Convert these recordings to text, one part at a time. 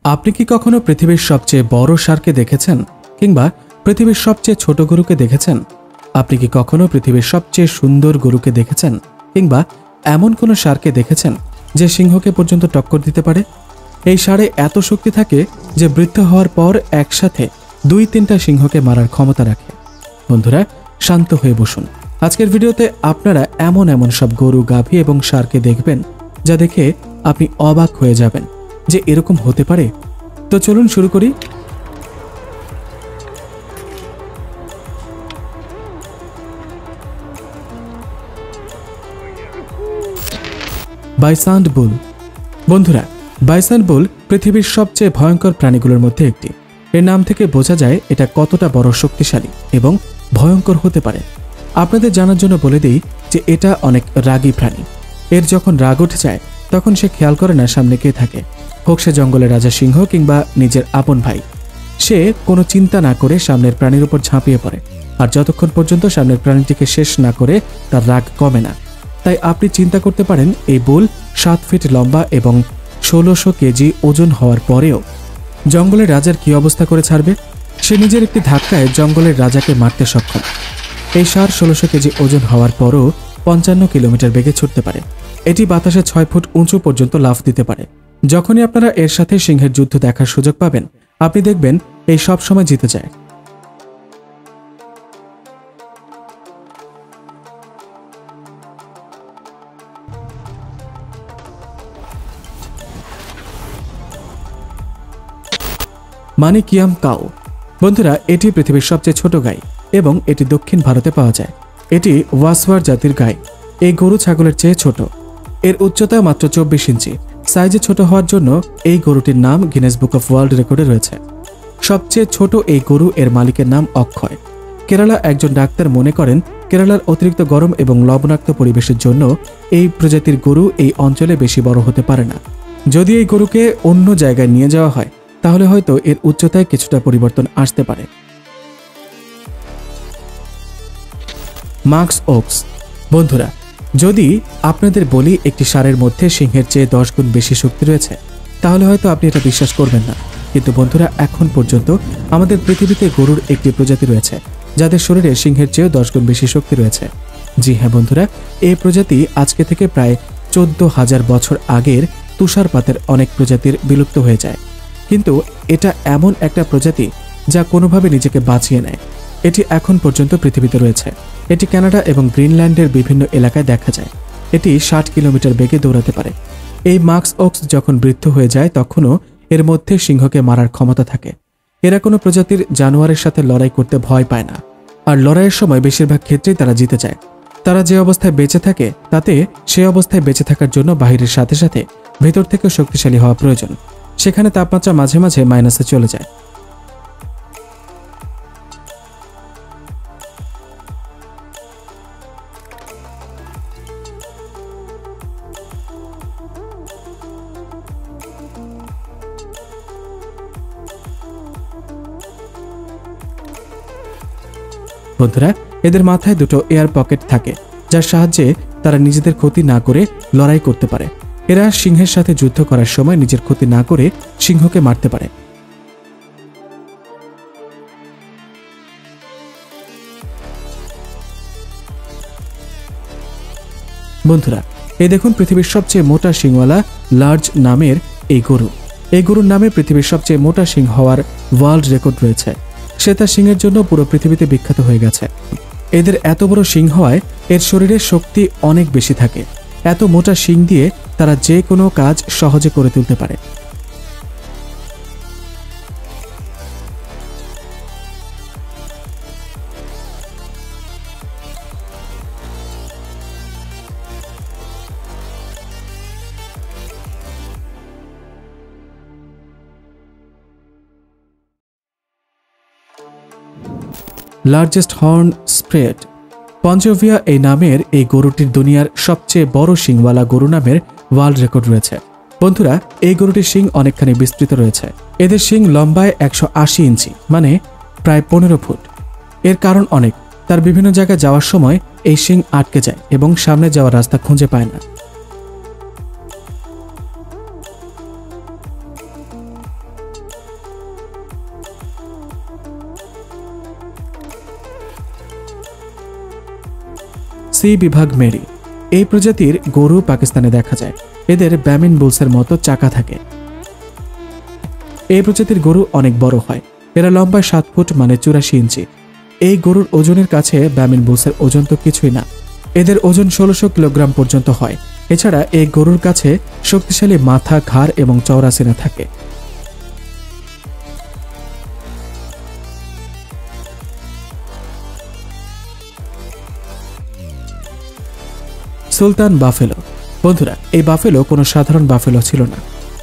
আপনি কি কখনো পৃথিবীর সবচেয়ে বড় ষাঁড়কে দেখেছেন কিংবা পৃথিবীর সবচেয়ে ছোট গরুকে দেখেছেন? আপনি কি কখনো পৃথিবীর সবচেয়ে সুন্দর গরুকে দেখেছেন কিংবা এমন কোনো ষাঁড়কে দেখেছেন যে সিংহকে পর্যন্ত টক্কর দিতে পারে? এই ষাঁড়ে এত শক্তি থাকে যে বৃদ্ধ হওয়ার পর একসাথে 2-3টা সিংহকে মারার ক্ষমতা রাখে। বন্ধুরা, শান্ত হয়ে বসুন। আজকের ভিডিওতে আপনারা এমন সব গরু, গাভী এবং ষাঁড়কে দেখবেন যা দেখে আপনি অবাক হয়ে যাবেন যে এরকম হতে পারে। তো চলুন শুরু করি। বাইসন বুল। বন্ধুরা, বাইসন বুল পৃথিবীর সবচেয়ে ভয়ঙ্কর প্রাণীগুলোর মধ্যে একটি। এর নাম থেকে বোঝা যায় এটা কতটা বড়, শক্তিশালী এবং ভয়ঙ্কর হতে পারে। আপনাদের জানার জন্য বলে দিই যে এটা অনেক রাগী প্রাণী। এর যখন রাগ উঠে যায় তখন সে খেয়াল করে না সামনে কে থাকে, হোক সে জঙ্গলের রাজা সিংহ কিংবা নিজের আপন ভাই। সে কোনো চিন্তা না করে সামনের প্রাণীর উপর ঝাঁপিয়ে পড়ে, আর যতক্ষণ পর্যন্ত সামনের প্রাণীটিকে শেষ না করে তার রাগ কমে না। তাই আপনি চিন্তা করতে পারেন এই বুল 7 ফিট লম্বা এবং 1600 কেজি ওজন হওয়ার পরেও জঙ্গলের রাজার কি অবস্থা করে ছাড়বে। সে নিজের একটি ধাক্কায় জঙ্গলের রাজাকে মারতে সক্ষম। এই ষাঁড় 1600 কেজি ওজন হওয়ার পরও 55 কিলোমিটার বেগে ছুটতে পারে। এটি বাতাসে 6 ফুট উঁচু পর্যন্ত লাফ দিতে পারে। যখনই আপনারা এর সাথে সিংহের যুদ্ধ দেখার সুযোগ পাবেন, আপনি দেখবেন এই সব সময় জিতে যায়। মানিকিয়াম কাউ। বন্ধুরা, এটি পৃথিবীর সবচেয়ে ছোট গাই এবং এটি দক্ষিণ ভারতে পাওয়া যায়। এটি ওয়াসওয়ার জাতির গাই। এই গরু ছাগলের চেয়ে ছোট। এর উচ্চতা মাত্র 24 ইঞ্চি। সাইজে ছোট হওয়ার জন্য এই গরুটির নাম গিনেস বুক অফ ওয়ার্ল্ড রেকর্ডে রয়েছে। সবচেয়ে ছোট এই গরু, এর মালিকের নাম অক্ষয়। কেরালা একজন ডাক্তার মনে করেন কেরালার অতিরিক্ত গরম এবং লবণাক্ত পরিবেশের জন্য এই প্রজাতির গরু এই অঞ্চলে বেশি বড় হতে পারে না। যদি এই গরুকে অন্য জায়গায় নিয়ে যাওয়া হয় তাহলে হয়তো এর উচ্চতায় কিছুটা পরিবর্তন আসতে পারে। Mask Woakes. বন্ধুরা, যদি আপনাদের বলি একটি ষাঁড়ের মধ্যে সিংহের চেয়ে 10 গুণ বেশি শক্তি রয়েছে, তাহলে হয়তো আপনি এটা বিশ্বাস করবেন না। কিন্তু বন্ধুরা, এখন পর্যন্ত আমাদের পৃথিবীতে গরুর একটি প্রজাতি রয়েছে যাদের শরীরে সিংহের চেয়েও 10 গুণ বেশি শক্তি রয়েছে। জি হ্যাঁ বন্ধুরা, এই প্রজাতি আজকে থেকে প্রায় 14,000 বছর আগের তুষারপাতের অনেক প্রজাতির বিলুপ্ত হয়ে যায়। কিন্তু এটা এমন একটা প্রজাতি যা কোনোভাবে নিজেকে বাঁচিয়ে নেয়। এটি এখন পর্যন্ত পৃথিবীতে রয়েছে। এটি কানাডা এবং গ্রিনল্যান্ডের বিভিন্ন এলাকায় দেখা যায়। এটি 60 কিলোমিটার বেগে দৌড়াতে পারে। এই মাস্ক ওক্স যখন বৃদ্ধ হয়ে যায় তখনও এর মধ্যে সিংহকে মারার ক্ষমতা থাকে। এরা কোনো প্রজাতির জানোয়ারের সাথে লড়াই করতে ভয় পায় না, আর লড়াইয়ের সময় বেশিরভাগ ক্ষেত্রেই তারা জিতে যায়। তারা যে অবস্থায় বেঁচে থাকে তাতে সে অবস্থায় বেঁচে থাকার জন্য বাহিরের সাথে সাথে ভেতর থেকে শক্তিশালী হওয়া প্রয়োজন। সেখানে তাপমাত্রা মাঝে মাঝে মাইনাসে চলে যায়। বন্ধুরা, এদের মাথায় দুটো এয়ার পকেট থাকে যার সাহায্যে তারা নিজেদের ক্ষতি না করে লড়াই করতে পারে। এরা সিংহের সাথে যুদ্ধ করার সময় নিজের ক্ষতি না করে সিংহকে মারতে পারে। বন্ধুরা, এই দেখুন পৃথিবীর সবচেয়ে মোটা শিংওয়ালা লার্জ নামের এই গরু। এই গরুর নামে পৃথিবীর সবচেয়ে মোটা শিং হওয়ার ওয়ার্ল্ড রেকর্ড রয়েছে। সে তার শিংয়ের জন্য পুরো পৃথিবীতে বিখ্যাত হয়ে গেছে। এদের এত বড় শিং হওয়ায় এর শরীরে শক্তি অনেক বেশি থাকে। এত মোটা শিং দিয়ে তারা যে কোনো কাজ সহজে করে তুলতে পারে। Largest horn spread. পঞ্চভিয়া এই নামের এই গরুটির দুনিয়ার সবচেয়ে বড় শিংওয়ালা গরু নামের ওয়ার্ল্ড রেকর্ড রয়েছে। বন্ধুরা, এই গরুটির শিং অনেকখানি বিস্তৃত রয়েছে। এদের শিং লম্বায় 180 ইঞ্চি, মানে প্রায় 15 ফুট। এর কারণ অনেক। তার বিভিন্ন জায়গায় যাওয়ার সময় এই শিং আটকে যায় এবং সামনে যাওয়ার রাস্তা খুঁজে পায় না। সি বিভাগ মেরি। এই প্রজাতির গরু পাকিস্তানে দেখা যায়। এদের ব্যামিন বুলসের মতো চাকা থাকে। এই প্রজাতির গরু অনেক বড় হয়। এরা লম্বায় 7 ফুট মানে 84 ইঞ্চি। এই গরুর ওজনের কাছে ব্যামিন বুলসের ওজন তো কিছুই না। এদের ওজন 1600 কিলোগ্রাম পর্যন্ত হয়। এছাড়া এই গরুর কাছে শক্তিশালী মাথা, ঘাড় এবং চওড়া সিনা থাকে। সুলতান বাফেলো। বন্ধুরা, এই বাফেলো কোনো সাধারণ বাফেলো ছিল না।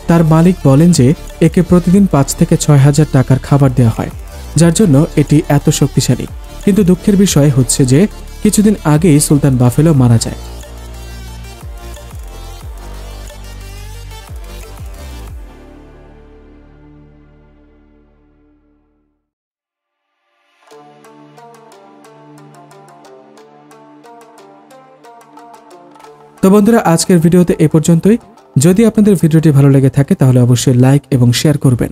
তার মালিক বলেন যে একে প্রতিদিন 5 থেকে 6 হাজার টাকার খাবার দেওয়া হয়, যার জন্য এটি এত শক্তিশালী। কিন্তু দুঃখের বিষয় হচ্ছে যে কিছুদিন আগেই সুলতান বাফেলো মারা যায়। তো বন্ধুরা, আজকের ভিডিওতে এ পর্যন্তই। যদি আপনাদের ভিডিওটি ভালো লেগে থাকে তাহলে অবশ্যই লাইক এবং শেয়ার করবেন।